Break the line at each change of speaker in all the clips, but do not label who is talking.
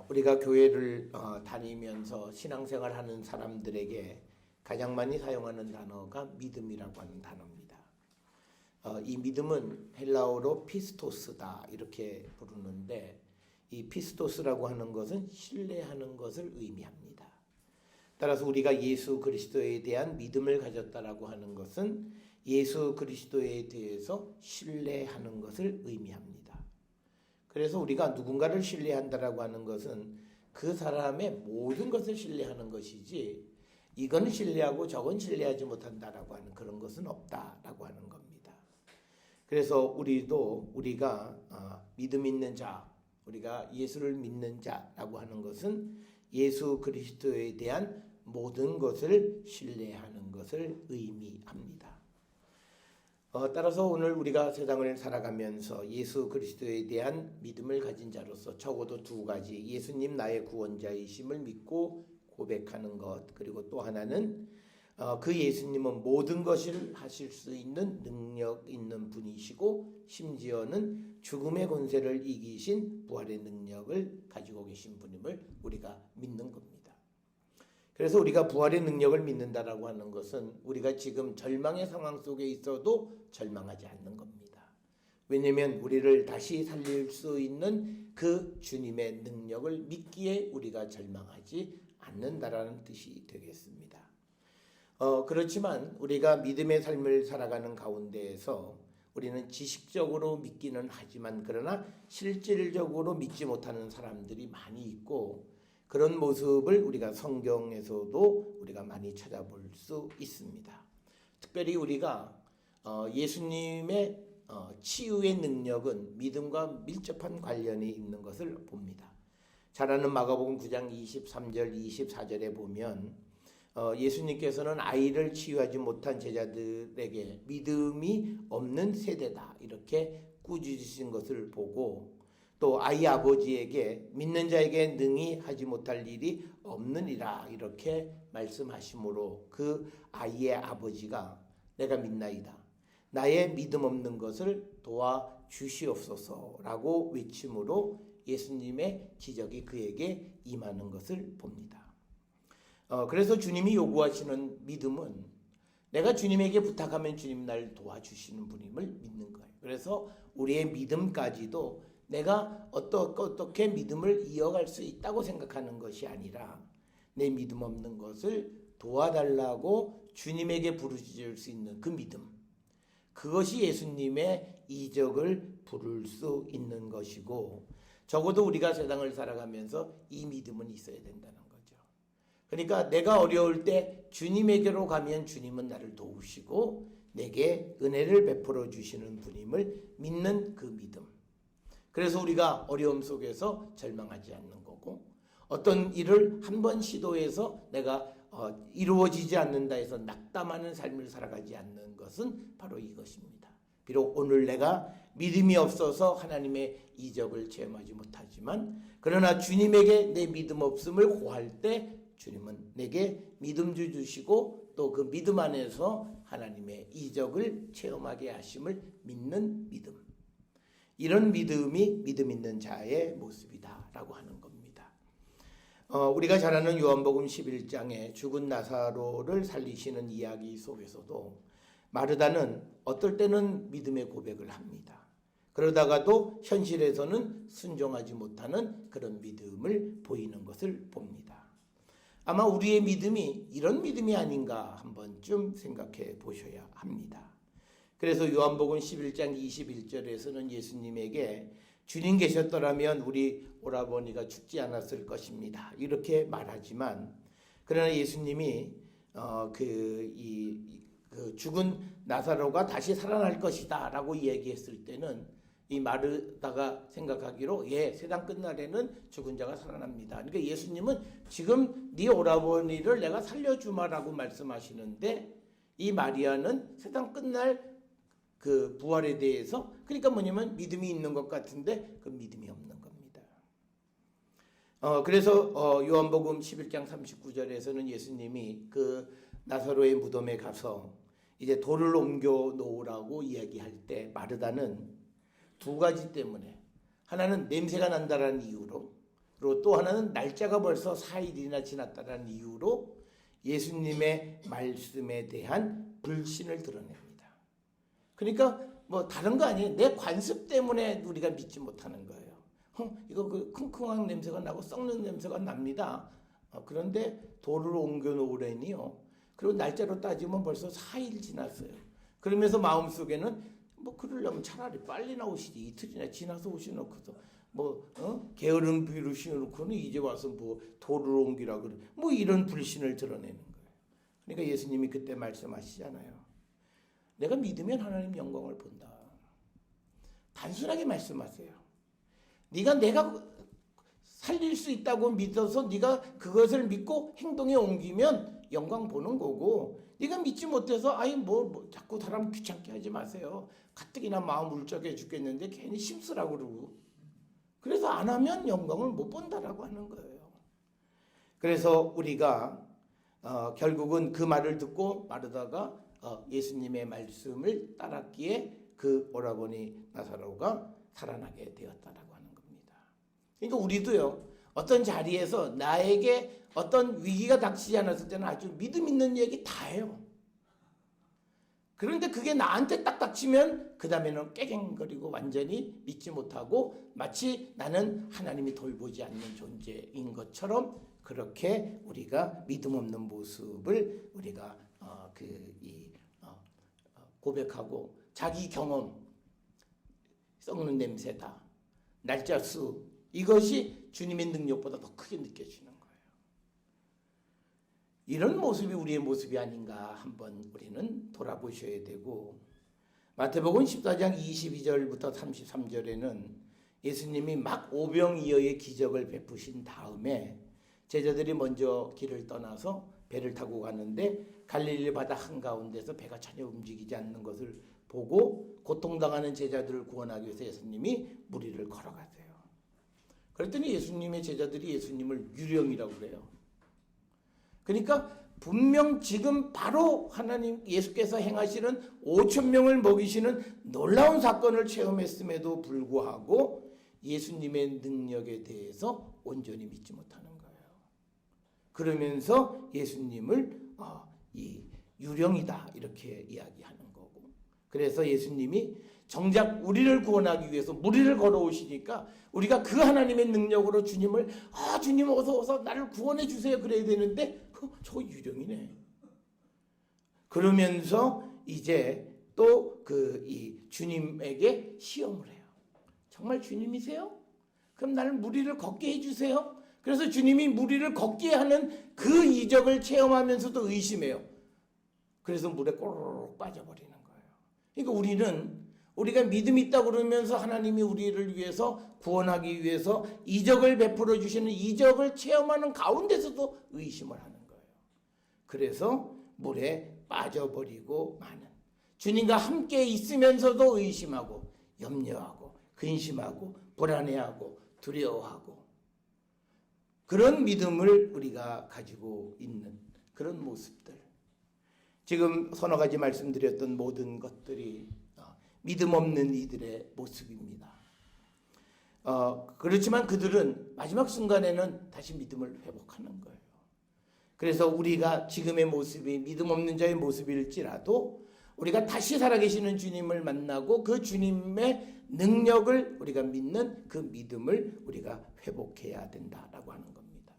우리가 교회를 다니면서 신앙생활 하는 사람들에게 가장 많이 사용하는 단어가 믿음이라고 하는 단어입니다. 이 믿음은 헬라어로 피스토스다 이렇게 부르는데, 이 피스토스라고 하는 것은 신뢰하는 것을 의미합니다. 따라서 우리가 예수 그리스도에 대한 믿음을 가졌다라고 하는 것은 예수 그리스도에 대해서 신뢰하는 것을 의미합니다. 그래서 우리가 누군가를 신뢰한다라고 하는 것은 그 사람의 모든 것을 신뢰하는 것이지, 이건 신뢰하고 저건 신뢰하지 못한다라고 하는 그런 것은 없다라고 하는 겁니다. 그래서 우리가 믿음 있는 자, 우리가 예수를 믿는 자라고 하는 것은 예수 그리스도에 대한 모든 것을 신뢰하는 것을 의미합니다. 따라서 오늘 우리가 세상을 살아가면서 예수 그리스도에 대한 믿음을 가진 자로서 적어도 두 가지, 예수님 나의 구원자이심을 믿고 고백하는 것, 그리고 또 하나는 그 예수님은 모든 것을 하실 수 있는 능력 있는 분이시고, 심지어는 죽음의 권세를 이기신 부활의 능력을 가지고 계신 분임을 우리가 믿는 겁니다. 그래서 우리가 부활의 능력을 믿는다라고 하는 것은 우리가 지금 절망의 상황 속에 있어도 절망하지 않는 겁니다. 왜냐하면 우리를 다시 살릴 수 있는 그 주님의 능력을 믿기에 우리가 절망하지 않는다라는 뜻이 되겠습니다. 그렇지만 우리가 믿음의 삶을 살아가는 가운데에서 우리는 지식적으로 믿기는 하지만 그러나 실질적으로 믿지 못하는 사람들이 많이 있고, 그런 모습을 우리가 성경에서도 우리가 많이 찾아볼 수 있습니다. 특별히 우리가 예수님의 치유의 능력은 믿음과 밀접한 관련이 있는 것을 봅니다. 잘 아는 마가복음 9장 23절 24절에 보면 예수님께서는 아이를 치유하지 못한 제자들에게 믿음이 없는 세대다 이렇게 꾸짖으신 것을 보고, 또 아이 아버지에게 믿는 자에게 능히 하지 못할 일이 없느니라 이렇게 말씀하심으로 그 아이의 아버지가 내가 믿나이다, 나의 믿음 없는 것을 도와주시옵소서라고 외침으로 예수님의 기적이 그에게 임하는 것을 봅니다. 그래서 주님이 요구하시는 믿음은 내가 주님에게 부탁하면 주님 날 도와주시는 분임을 믿는 거예요. 그래서 우리의 믿음까지도 내가 어떻게 믿음을 이어갈 수 있다고 생각하는 것이 아니라 내 믿음 없는 것을 도와달라고 주님에게 부르짖을 수 있는 그 믿음, 그것이 예수님의 이적을 부를 수 있는 것이고, 적어도 우리가 세상을 살아가면서 이 믿음은 있어야 된다는 거죠. 그러니까 내가 어려울 때 주님에게로 가면 주님은 나를 도우시고 내게 은혜를 베풀어 주시는 분임을 믿는 그 믿음. 그래서 우리가 어려움 속에서 절망하지 않는 거고, 어떤 일을 한번 시도해서 내가 이루어지지 않는다 해서 낙담하는 삶을 살아가지 않는 것은 바로 이것입니다. 비록 오늘 내가 믿음이 없어서 하나님의 이적을 체험하지 못하지만, 그러나 주님에게 내 믿음 없음을 고할 때 주님은 내게 믿음 주시고 또 그 믿음 안에서 하나님의 이적을 체험하게 하심을 믿는 믿음. 이런 믿음이 믿음 있는 자의 모습이다라고 하는 겁니다. 우리가 잘 아는 요한복음 11장에 죽은 나사로를 살리시는 이야기 속에서도 마르다는 어떨 때는 믿음의 고백을 합니다. 그러다가도 현실에서는 순종하지 못하는 그런 믿음을 보이는 것을 봅니다. 아마 우리의 믿음이 이런 믿음이 아닌가 한번쯤 생각해 보셔야 합니다. 그래서 요한복음 11장 21절에서는 예수님에게 주님 계셨더라면 우리 오라버니가 죽지 않았을 것입니다 이렇게 말하지만, 그러나 예수님이 그 죽은 나사로가 다시 살아날 것이다 라고 얘기했을 때는 이 마르다가 생각하기로 세상 끝날에는 죽은 자가 살아납니다. 그러니까 예수님은 지금 네 오라버니를 내가 살려주마라고 말씀하시는데, 이 마리아는 세상 끝날 그 부활에 대해서, 그러니까 뭐냐면 믿음이 있는 것 같은데 그 믿음이 없는 겁니다. 그래서 요한복음 11장 39절에서는 예수님이 그 나사로의 무덤에 가서 이제 돌을 옮겨 놓으라고 이야기할 때 마르다는 두 가지 때문에, 하나는 냄새가 난다라는 이유로, 그리고 또 하나는 날짜가 벌써 4일이나 지났다는 이유로 예수님의 말씀에 대한 불신을 드러냅니다. 그러니까 뭐 다른 거 아니에요. 내 관습 때문에 우리가 믿지 못하는 거예요. 이거 그 킁킁한 냄새가 나고 썩는 냄새가 납니다. 그런데 돌을 옮겨 놓으려니요. 그리고 날짜로 따지면 벌써 4일 지났어요. 그러면서 마음속에는 뭐 그러려면 차라리 빨리 나오시지, 이틀이나 지나서 오시놓고서 게으른 비로 씌워놓고는 이제 와서 뭐 돌을 옮기라 그래. 뭐 이런 불신을 드러내는 거예요. 그러니까 예수님이 그때 말씀하시잖아요. 내가 믿으면 하나님 영광을 본다. 단순하게 말씀하세요. 내가 살릴 수 있다고 믿어서 네가 그것을 믿고 행동에 옮기면 영광 보는 거고, 네가 믿지 못해서 자꾸 사람 귀찮게 하지 마세요. 가뜩이나 마음 울적해 죽겠는데 괜히 심쓰라고 그러고, 그래서 안 하면 영광을 못 본다라고 하는 거예요. 그래서 우리가 결국은 그 말을 듣고 마르다가 예수님의 말씀을 따랐기에 그 오라버니 나사로가 살아나게 되었다라고 하는 겁니다. 그러니까 우리도요, 어떤 자리에서 나에게 어떤 위기가 닥치지 않았을 때는 아주 믿음 있는 얘기 다 해요. 그런데 그게 나한테 딱 닥치면 그 다음에는 깨갱거리고 완전히 믿지 못하고 마치 나는 하나님이 돌보지 않는 존재인 것처럼 그렇게 우리가 믿음 없는 모습을 우리가 고백하고 자기 경험, 썩는 냄새다, 날짜 수, 이것이 주님의 능력보다 더 크게 느껴지는 거예요. 이런 모습이 우리의 모습이 아닌가 한번 우리는 돌아보셔야 되고, 마태복음 14장 22절부터 33절에는 예수님이 막 오병이어의 기적을 베푸신 다음에 제자들이 먼저 길을 떠나서 배를 타고 가는데 갈릴리 바다 한가운데서 배가 전혀 움직이지 않는 것을 보고 고통당하는 제자들을 구원하기 위해서 예수님이 무리를 걸어가세요. 그랬더니 예수님의 제자들이 예수님을 유령이라고 그래요. 그러니까 분명 지금 바로 하나님 예수께서 행하시는 5,000명을 먹이시는 놀라운 사건을 체험했음에도 불구하고 예수님의 능력에 대해서 온전히 믿지 못하는 거예요. 그러면서 예수님을 이 유령이다 이렇게 이야기하는 거고, 그래서 예수님이 정작 우리를 구원하기 위해서 무리를 걸어오시니까 우리가 그 하나님의 능력으로 주님을 주님 어서 나를 구원해 주세요 그래야 되는데 저 유령이네. 그러면서 이제 또 이 주님에게 시험을 해요. 정말 주님이세요? 그럼 나를 무리를 걷게 해주세요. 그래서 주님이 무리를 걷게 하는 그 이적을 체험하면서도 의심해요. 그래서 물에 꼬르륵 빠져버리는 거예요. 그러니까 우리가 믿음이 있다고 그러면서 하나님이 우리를 위해서 구원하기 위해서 이적을 베풀어 주시는 이적을 체험하는 가운데서도 의심을 하는 거예요. 그래서 물에 빠져버리고 마는, 주님과 함께 있으면서도 의심하고 염려하고 근심하고 불안해하고 두려워하고, 그런 믿음을 우리가 가지고 있는 그런 모습들, 지금 서너 가지 말씀드렸던 모든 것들이 믿음 없는 이들의 모습입니다. 그렇지만 그들은 마지막 순간에는 다시 믿음을 회복하는 거예요. 그래서 우리가 지금의 모습이 믿음 없는 자의 모습일지라도 우리가 다시 살아계시는 주님을 만나고 그 주님의 능력을 우리가 믿는 그 믿음을 우리가 회복해야 된다라고 하는 겁니다.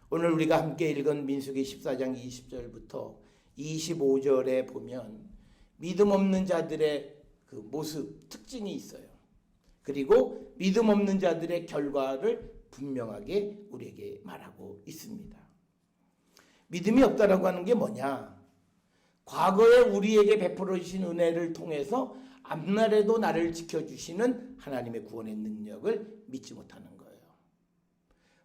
오늘 우리가 함께 읽은 민수기 14장 20절부터 25절에 보면 믿음 없는 자들의 그 모습, 특징이 있어요. 그리고 믿음 없는 자들의 결과를 분명하게 우리에게 말하고 있습니다. 믿음이 없다라고 하는 게 뭐냐? 과거에 우리에게 베풀어 주신 은혜를 통해서 앞날에도 나를 지켜주시는 하나님의 구원의 능력을 믿지 못하는 거예요.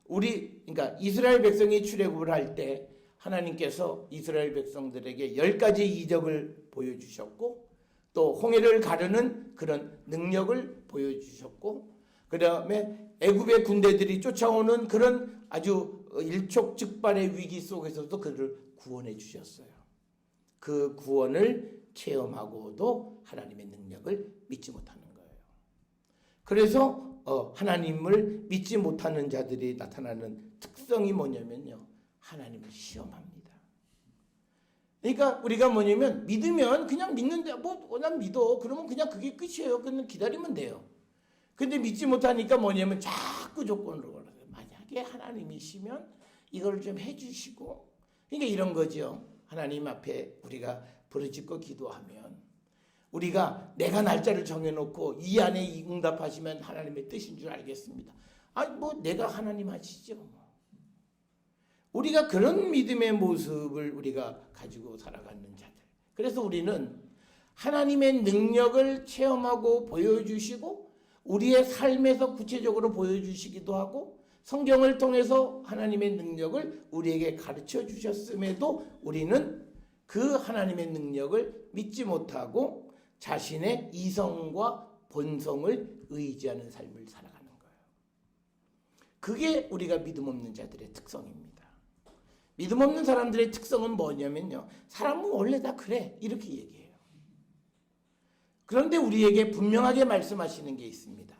그러니까 이스라엘 백성이 출애굽을 할 때 하나님께서 이스라엘 백성들에게 10가지 이적을 보여주셨고, 또 홍해를 가르는 그런 능력을 보여주셨고, 그 다음에 애굽의 군대들이 쫓아오는 그런 아주 일촉즉발의 위기 속에서도 그들을 구원해 주셨어요. 그 구원을 체험하고도 하나님의 능력을 믿지 못하는 거예요. 그래서 하나님을 믿지 못하는 자들이 나타나는 특성이 뭐냐면요, 하나님을 시험합니다. 그러니까 우리가 뭐냐면 믿으면 그냥 믿는데 난 믿어. 그러면 그냥 그게 끝이에요. 그냥 기다리면 돼요. 근데 믿지 못하니까 뭐냐면 자꾸 조건으로 걸어요. 만약에 하나님이시면 이걸 좀 해주시고, 그러니까 이런 거죠. 하나님 앞에 우리가 부르짖고 기도하면 우리가 내가 날짜를 정해놓고 이 안에 응답하시면 하나님의 뜻인 줄 알겠습니다. 내가 하나님 하시죠. 우리가 그런 믿음의 모습을 우리가 가지고 살아가는 자들. 그래서 우리는 하나님의 능력을 체험하고 보여주시고 우리의 삶에서 구체적으로 보여주시기도 하고 성경을 통해서 하나님의 능력을 우리에게 가르쳐 주셨음에도 우리는 그 하나님의 능력을 믿지 못하고 자신의 이성과 본성을 의지하는 삶을 살아가는 거예요. 그게 우리가 믿음 없는 자들의 특성입니다. 믿음 없는 사람들의 특성은 뭐냐면요, 사람은 원래 다 그래 이렇게 얘기해요. 그런데 우리에게 분명하게 말씀하시는 게 있습니다.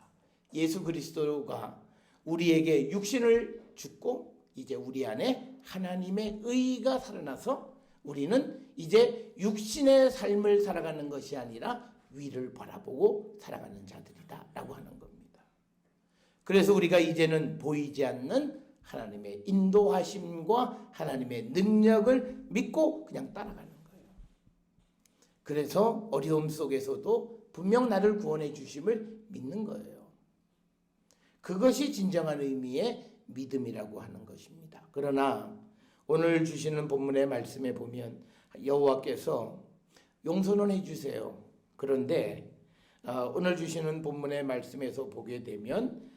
예수 그리스도가 우리에게 육신을 주고 이제 우리 안에 하나님의 의가 살아나서 우리는 이제 육신의 삶을 살아가는 것이 아니라 위를 바라보고 살아가는 자들이다 라고 하는 겁니다. 그래서 우리가 이제는 보이지 않는 하나님의 인도하심과 하나님의 능력을 믿고 그냥 따라가는 거예요. 그래서 어려움 속에서도 분명 나를 구원해 주심을 믿는 거예요. 그것이 진정한 의미의 믿음이라고 하는 것입니다. 그러나 오늘 주시는 본문의 말씀에 보면 여호와께서 용서는 해주세요. 그런데 오늘 주시는 본문의 말씀에서 보게 되면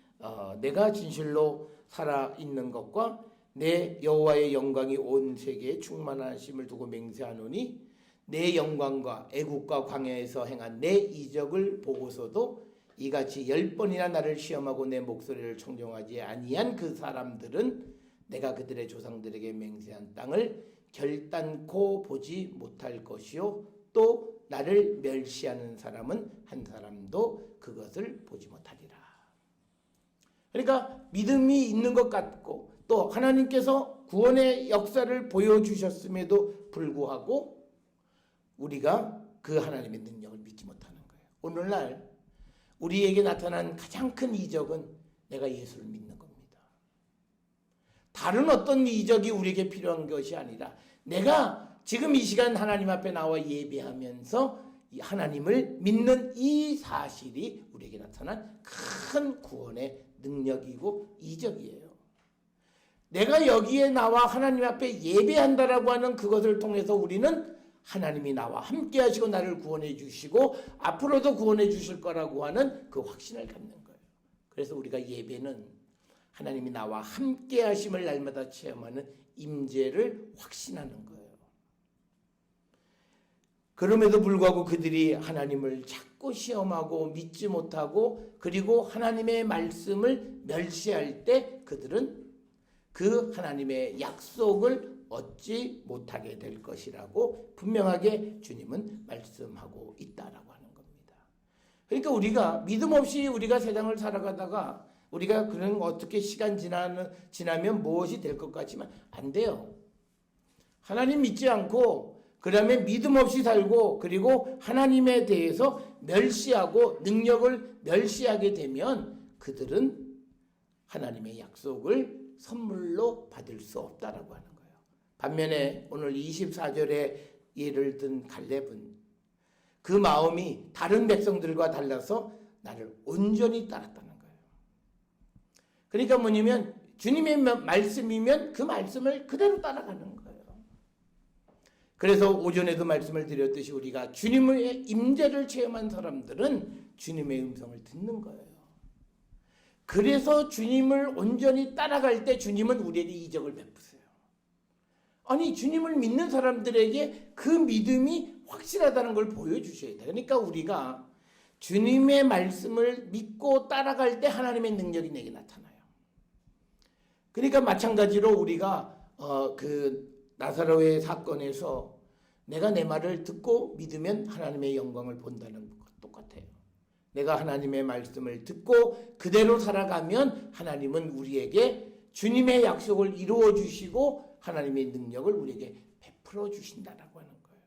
내가 진실로 살아있는 것과 내 여호와의 영광이 온 세계에 충만하심을 두고 맹세하노니 내 영광과 애국과 광야에서 행한 내 이적을 보고서도 이같이 10번이나 나를 시험하고 내 목소리를 청종하지 아니한 그 사람들은 내가 그들의 조상들에게 맹세한 땅을 결단코 보지 못할 것이요 또 나를 멸시하는 사람은 한 사람도 그것을 보지 못하리라. 그러니까 믿음이 있는 것 같고 또 하나님께서 구원의 역사를 보여주셨음에도 불구하고 우리가 그 하나님의 능력을 믿지 못하는 거예요. 오늘날 우리에게 나타난 가장 큰 이적은 내가 예수를 믿는 겁니다. 다른 어떤 이적이 우리에게 필요한 것이 아니라 내가 지금 이 시간 하나님 앞에 나와 예배하면서 하나님을 믿는 이 사실이 우리에게 나타난 큰 구원의 능력이고 이적이에요. 내가 여기에 나와 하나님 앞에 예배한다라고 하는 그것을 통해서 우리는 하나님이 나와 함께 하시고 나를 구원해 주시고 앞으로도 구원해 주실 거라고 하는 그 확신을 갖는 거예요. 그래서 우리가 예배는 하나님이 나와 함께 하심을 날마다 체험하는 임재를 확신하는 거예요. 그럼에도 불구하고 그들이 하나님을 자꾸 시험하고 믿지 못하고 그리고 하나님의 말씀을 멸시할 때 그들은 그 하나님의 약속을 얻지 못하게 될 것이라고 분명하게 주님은 말씀하고 있다라고 하는 겁니다. 그러니까 우리가 믿음 없이 우리가 세상을 살아가다가 우리가 그런 어떻게 시간 지나면 무엇이 될 것 같지만 안 돼요. 하나님 믿지 않고 그다음에 믿음 없이 살고 그리고 하나님에 대해서 멸시하고 능력을 멸시하게 되면 그들은 하나님의 약속을 선물로 받을 수 없다라고 하는 거예요. 반면에 오늘 24절에 예를 든 갈렙은 그 마음이 다른 백성들과 달라서 나를 온전히 따랐다는 거예요. 그러니까 뭐냐면 주님의 말씀이면 그 말씀을 그대로 따라가는 거예요. 그래서 오전에도 말씀을 드렸듯이 우리가 주님의 임재를 체험한 사람들은 주님의 음성을 듣는 거예요. 그래서 주님을 온전히 따라갈 때 주님은 우리에게 이적을 베푸세요. 아니 주님을 믿는 사람들에게 그 믿음이 확실하다는 걸 보여주셔야 돼요. 그러니까 우리가 주님의 말씀을 믿고 따라갈 때 하나님의 능력이 내게 나타나요. 그러니까 마찬가지로 우리가 그 나사로의 사건에서 내가 내 말을 듣고 믿으면 하나님의 영광을 본다는 것 똑같아요. 내가 하나님의 말씀을 듣고 그대로 살아가면 하나님은 우리에게 주님의 약속을 이루어 주시고 하나님의 능력을 우리에게 베풀어 주신다라고 하는 거예요.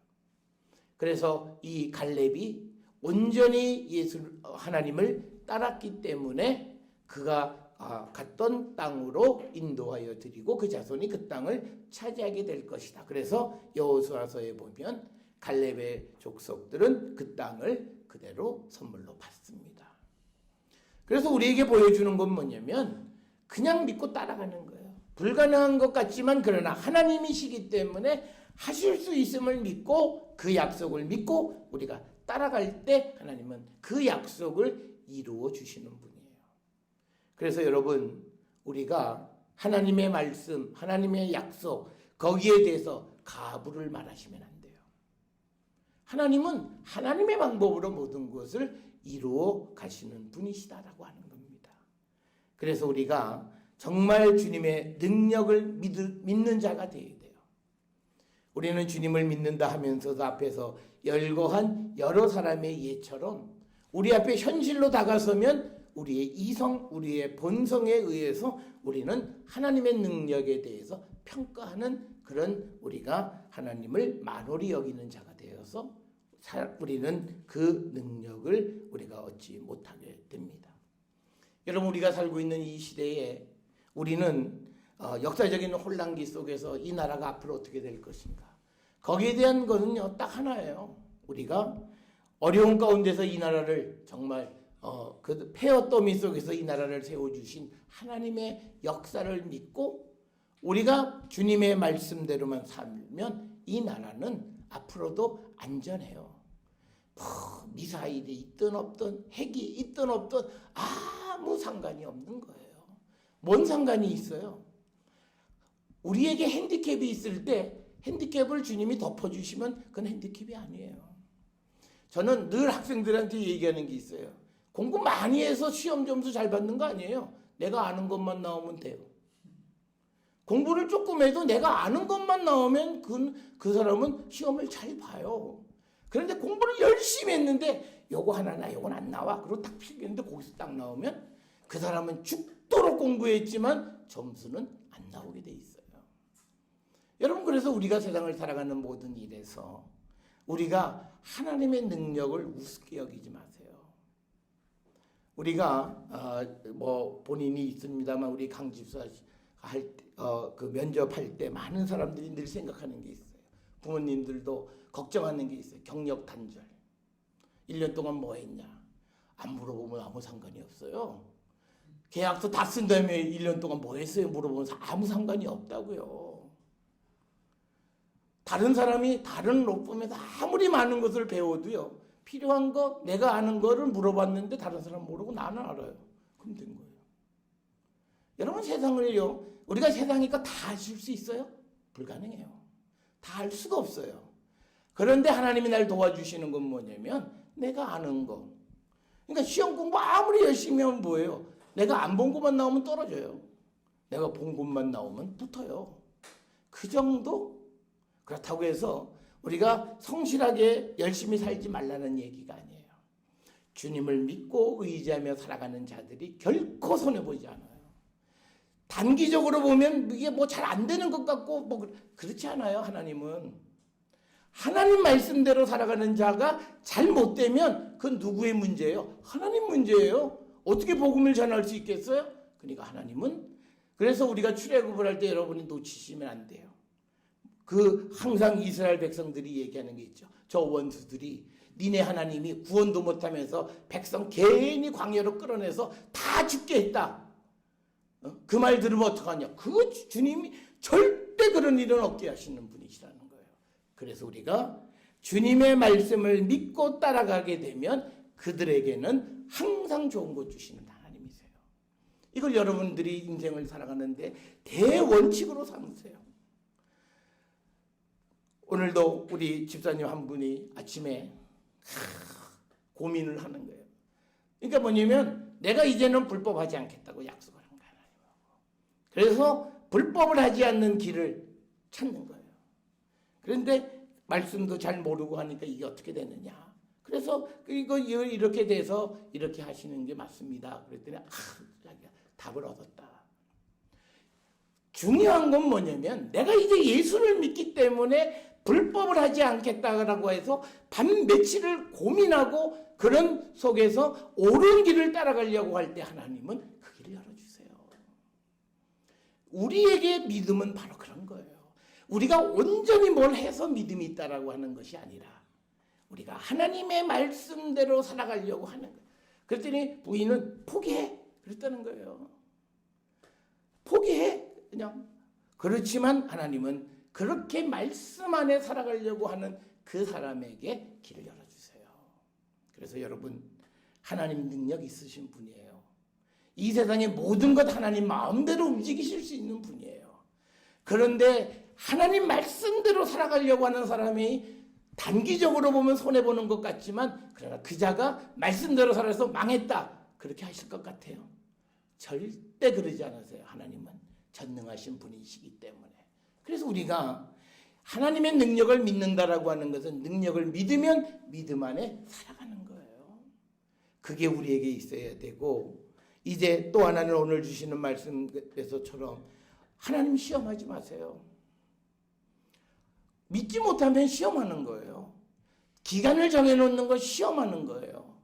그래서 이 갈렙이 온전히 하나님을 따랐기 때문에 그가 갔던 땅으로 인도하여 드리고 그 자손이 그 땅을 차지하게 될 것이다. 그래서 여호수아서에 보면 갈렙의 족속들은 그 땅을 그대로 선물로 받습니다. 그래서 우리에게 보여주는 건 뭐냐면 그냥 믿고 따라가는 거예요. 불가능한 것 같지만 그러나 하나님이시기 때문에 하실 수 있음을 믿고 그 약속을 믿고 우리가 따라갈 때 하나님은 그 약속을 이루어 주시는 분이에요. 그래서 여러분 우리가 하나님의 말씀, 하나님의 약속 거기에 대해서 가부를 말하시면 안 돼요. 하나님은 하나님의 방법으로 모든 것을 이루어 가시는 분이시다라고 하는 겁니다. 그래서 우리가 정말 주님의 능력을 믿는 자가 되어야 돼요. 우리는 주님을 믿는다 하면서도 앞에서 열거한 여러 사람의 예처럼 우리 앞에 현실로 다가서면 우리의 이성, 우리의 본성에 의해서 우리는 하나님의 능력에 대해서 평가하는 그런 우리가 하나님을 만홀히 여기는 자가 되어서 우리는 그 능력을 우리가 얻지 못하게 됩니다. 여러분 우리가 살고 있는 이 시대에 우리는 역사적인 혼란기 속에서 이 나라가 앞으로 어떻게 될 것인가. 거기에 대한 것은요 딱 하나예요. 우리가 어려운 가운데서 이 나라를 정말 그 폐허 더미 속에서 이 나라를 세워주신 하나님의 역사를 믿고 우리가 주님의 말씀대로만 살면 이 나라는 앞으로도 안전해요. 미사일이 있든 없든 핵이 있든 없든 아무 상관이 없는 거예요. 뭔 상관이 있어요? 우리에게 핸디캡이 있을 때 핸디캡을 주님이 덮어주시면 그건 핸디캡이 아니에요. 저는 늘 학생들한테 얘기하는 게 있어요. 공부 많이 해서 시험 점수 잘 받는 거 아니에요. 내가 아는 것만 나오면 돼요. 공부를 조금 해도 내가 아는 것만 나오면 그 사람은 시험을 잘 봐요. 그런데 공부를 열심히 했는데 요거 하나 요건 안 나와. 그리고 딱 필기했는데 거기서 딱 나오면 그 사람은 죽도록 공부했지만 점수는 안 나오게 돼 있어요. 여러분 그래서 우리가 세상을 살아가는 모든 일에서 우리가 하나님의 능력을 우습게 여기지 마세요. 우리가 본인이 있습니다만 우리 강 집사 그 면접할 때 많은 사람들이 늘 생각하는 게 있어요. 부모님들도 걱정하는 게 있어요. 경력 단절. 1년 동안 뭐 했냐? 안 물어보면 아무 상관이 없어요. 계약서 다 쓴 다음에 1년 동안 뭐 했어요? 물어보면 아무 상관이 없다고요. 다른 사람이 다른 로펌에서 아무리 많은 것을 배워도요. 필요한 거 내가 아는 거를 물어봤는데 다른 사람 모르고 나는 알아요. 그럼 된 거예요. 여러분 세상을요. 우리가 세상이니까 다 아실 수 있어요? 불가능해요. 다 알 수가 없어요. 그런데 하나님이 날 도와주시는 건 뭐냐면 내가 아는 거. 그러니까 시험 공부 아무리 열심히 하면 뭐예요? 내가 안 본 것만 나오면 떨어져요. 내가 본 것만 나오면 붙어요. 그 정도? 그렇다고 해서 우리가 성실하게 열심히 살지 말라는 얘기가 아니에요. 주님을 믿고 의지하며 살아가는 자들이 결코 손해보지 않아요. 단기적으로 보면 이게 뭐 잘 안 되는 것 같고 뭐 그렇지 않아요. 하나님은. 하나님 말씀대로 살아가는 자가 잘못되면 그건 누구의 문제예요? 하나님 문제예요. 어떻게 복음을 전할 수 있겠어요? 그러니까 하나님은 그래서 우리가 출애굽을 할 때 여러분이 놓치시면 안 돼요. 항상 이스라엘 백성들이 얘기하는 게 있죠. 저 원수들이 니네 하나님이 구원도 못하면서 백성 괜히 광야로 끌어내서 다 죽게 했다. 그 말 들으면 어떡하냐. 그거 주님이 절대 그런 일은 없게 하시는 분이시라는 거예요. 그래서 우리가 주님의 말씀을 믿고 따라가게 되면 그들에게는 항상 좋은 것 주시는 하나님이세요. 이걸 여러분들이 인생을 살아가는데 대원칙으로 삼으세요. 오늘도 우리 집사님 한 분이 아침에 고민을 하는 거예요. 그러니까 뭐냐면 내가 이제는 불법하지 않겠다고 약속을 한 거야. 그래서 불법을 하지 않는 길을 찾는 거예요. 그런데 말씀도 잘 모르고 하니까 이게 어떻게 되느냐. 그래서 이거 이렇게 돼서 이렇게 하시는 게 맞습니다. 그랬더니 자기가 답을 얻었다. 중요한 건 뭐냐면 내가 이제 예수를 믿기 때문에 불법을 하지 않겠다라고 해서 밤 며칠을 고민하고 그런 속에서 옳은 길을 따라가려고 할 때 하나님은 그 길을 열어주세요. 우리에게 믿음은 바로 그런 거예요. 우리가 온전히 뭘 해서 믿음이 있다라고 하는 것이 아니라 우리가 하나님의 말씀대로 살아가려고 하는 거예요. 그랬더니 부인은 포기해 그랬다는 거예요. 포기해 그냥. 그렇지만 하나님은 그렇게 말씀 안에 살아가려고 하는 그 사람에게 길을 열어주세요. 그래서 여러분 하나님 능력 있으신 분이에요. 이 세상의 모든 것 하나님 마음대로 움직이실 수 있는 분이에요. 그런데 하나님 말씀대로 살아가려고 하는 사람이 단기적으로 보면 손해보는 것 같지만 그러나 그 자가 말씀대로 살아서 망했다 그렇게 하실 것 같아요. 절대 그러지 않으세요. 하나님은 전능하신 분이시기 때문에. 그래서 우리가 하나님의 능력을 믿는다라고 하는 것은 능력을 믿으면 믿음 안에 살아가는 거예요. 그게 우리에게 있어야 되고 이제 또 하나는 오늘 주시는 말씀에서처럼 하나님 시험하지 마세요. 믿지 못하면 시험하는 거예요. 기간을 정해놓는 거 시험하는 거예요.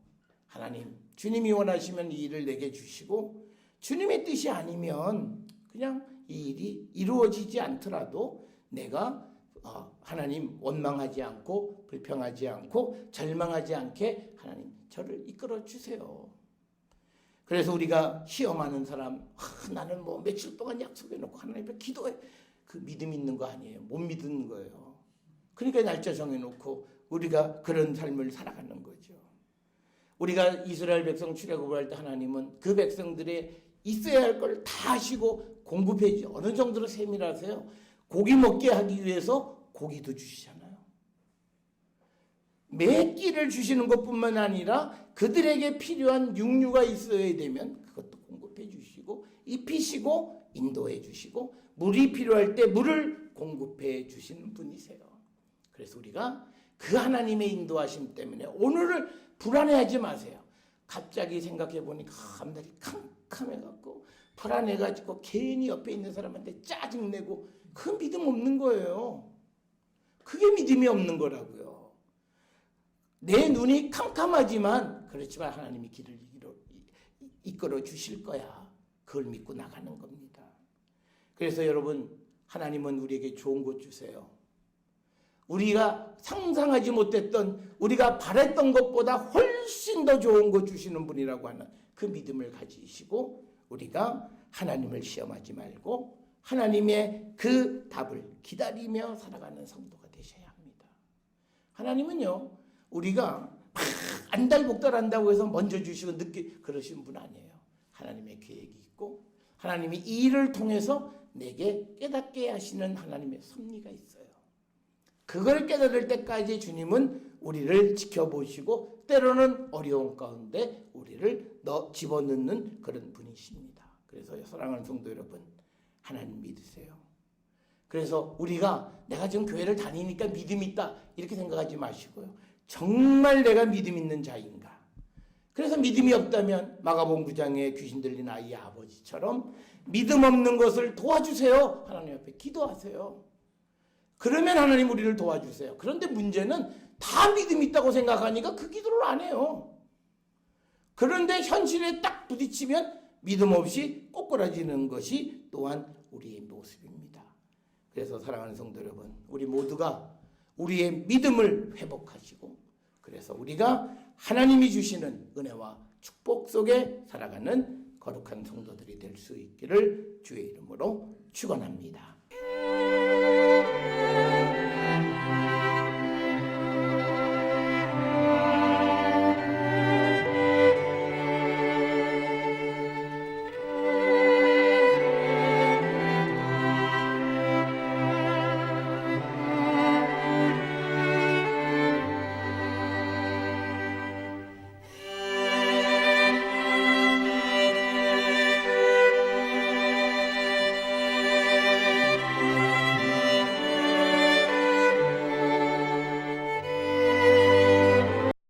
하나님, 주님이 원하시면 이 일을 내게 주시고 주님의 뜻이 아니면 그냥 이 일이 이루어지지 않더라도 내가 하나님 원망하지 않고 불평하지 않고 절망하지 않게 하나님 저를 이끌어 주세요. 그래서 우리가 시험하는 사람 나는 뭐 며칠 동안 약속해놓고 하나님 앞에 기도해 그 믿음 있는 거 아니에요. 못 믿는 거예요. 그러니까 날짜 정해놓고 우리가 그런 삶을 살아가는 거죠. 우리가 이스라엘 백성 출애굽을 할 때 하나님은 그 백성들의 있어야 할 걸 다 하시고 공급해 주죠. 어느 정도로 세밀하세요? 고기 먹게 하기 위해서 고기도 주시잖아요. 매 끼를 주시는 것뿐만 아니라 그들에게 필요한 육류가 있어야 되면 그것도 공급해 주시고 입히시고 인도해 주시고 물이 필요할 때 물을 공급해 주시는 분이세요. 그래서 우리가 그 하나님의 인도하심 때문에 오늘을 불안해하지 마세요. 갑자기 생각해 보니까 감당이 캄캄해갖고 불안해가지고 괜히 옆에 있는 사람한테 짜증내고 그 믿음 없는 거예요. 그게 믿음이 없는 거라고요. 내 눈이 캄캄하지만 그렇지만 하나님이 길을 이끌어 주실 거야. 그걸 믿고 나가는 겁니다. 그래서 여러분 하나님은 우리에게 좋은 것 주세요. 우리가 상상하지 못했던 우리가 바랬던 것보다 훨씬 더 좋은 것 주시는 분이라고 하는 그 믿음을 가지시고 우리가 하나님을 시험하지 말고 하나님의 그 답을 기다리며 살아가는 성도가 되셔야 합니다. 하나님은요 우리가 막 안달복달한다고 해서 먼저 주시고 늦게 그러신 분 아니에요. 하나님의 계획이 있고 하나님이 이 일을 통해서 내게 깨닫게 하시는 하나님의 섭리가 있어요. 그걸 깨달을 때까지 주님은 우리를 지켜보시고 때로는 어려운 가운데 우리를 집어넣는 그런 분이십니다. 그래서 사랑하는 성도 여러분 하나님 믿으세요. 그래서 우리가 내가 지금 교회를 다니니까 믿음이 있다 이렇게 생각하지 마시고요. 정말 내가 믿음 있는 자인가. 그래서 믿음이 없다면 마가복음 9장에 귀신 들린 아이의 아버지처럼 믿음 없는 것을 도와주세요. 하나님 앞에 기도하세요. 그러면 하나님 우리를 도와주세요. 그런데 문제는 다 믿음 있다고 생각하니까 그 기도를 안 해요. 그런데 현실에 딱 부딪히면 믿음 없이 꼬꾸라지는 것이 또한 우리의 모습입니다. 그래서 사랑하는 성도 여러분, 우리 모두가 우리의 믿음을 회복하시고 그래서 우리가 하나님이 주시는 은혜와 축복 속에 살아가는 거룩한 성도들이 될 수 있기를 주의 이름으로 축원합니다.